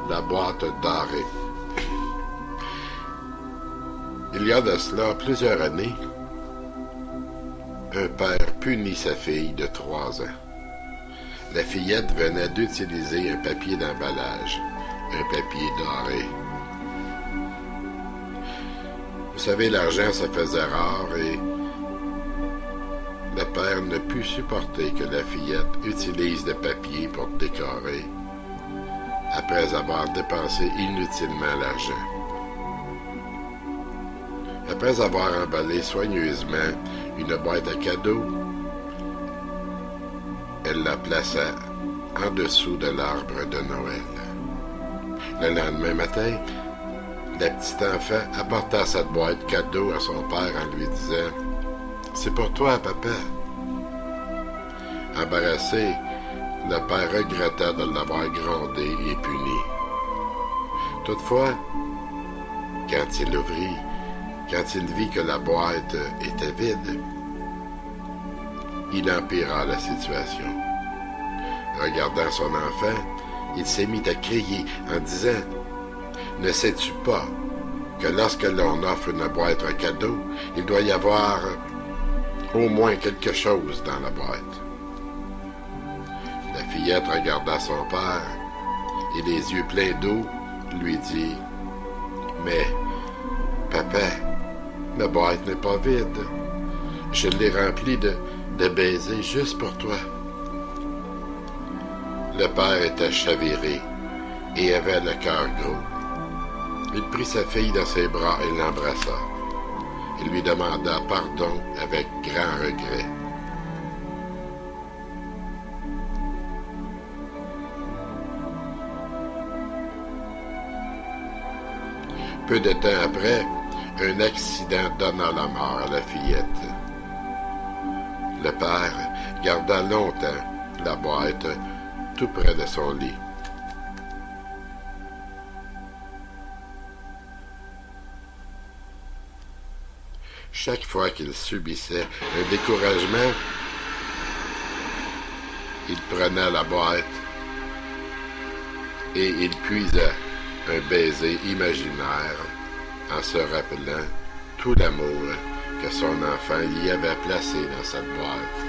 la boîte dorée. Il y a de cela plusieurs années, un père punit sa fille de 3 ans. La fillette venait d'utiliser un papier d'emballage, un papier doré. Vous savez, l'argent se faisait rare et le père ne put supporter que la fillette utilise le papier pour décorer, après avoir dépensé inutilement l'argent. Après avoir emballé soigneusement une boîte à cadeaux, elle la plaça en dessous de l'arbre de Noël. Le lendemain matin, la petite enfant apporta cette boîte cadeau à son père en lui disant « C'est pour toi, papa. » Embarrassé, le père regretta de l'avoir grondé et puni. Toutefois, quand il l'ouvrit, quand il vit que la boîte était vide, il empira la situation. Regardant son enfant, il s'est mis à crier en disant « Ne sais-tu pas que lorsque l'on offre une boîte à cadeau, il doit y avoir au moins quelque chose dans la boîte? » La fillette regarda son père et les yeux pleins d'eau lui dit « Mais, papa, la boîte n'est pas vide. Je l'ai remplie de baisers juste pour toi. » Le père était chaviré et avait le cœur gros. Il prit sa fille dans ses bras et l'embrassa. Il lui demanda pardon avec grand regret. Peu de temps après, un accident donna la mort à la fillette. Le père garda longtemps la boîte tout près de son lit. Chaque fois qu'il subissait un découragement, il prenait la boîte et il puisait un baiser imaginaire en se rappelant tout l'amour que son enfant y avait placé dans cette boîte.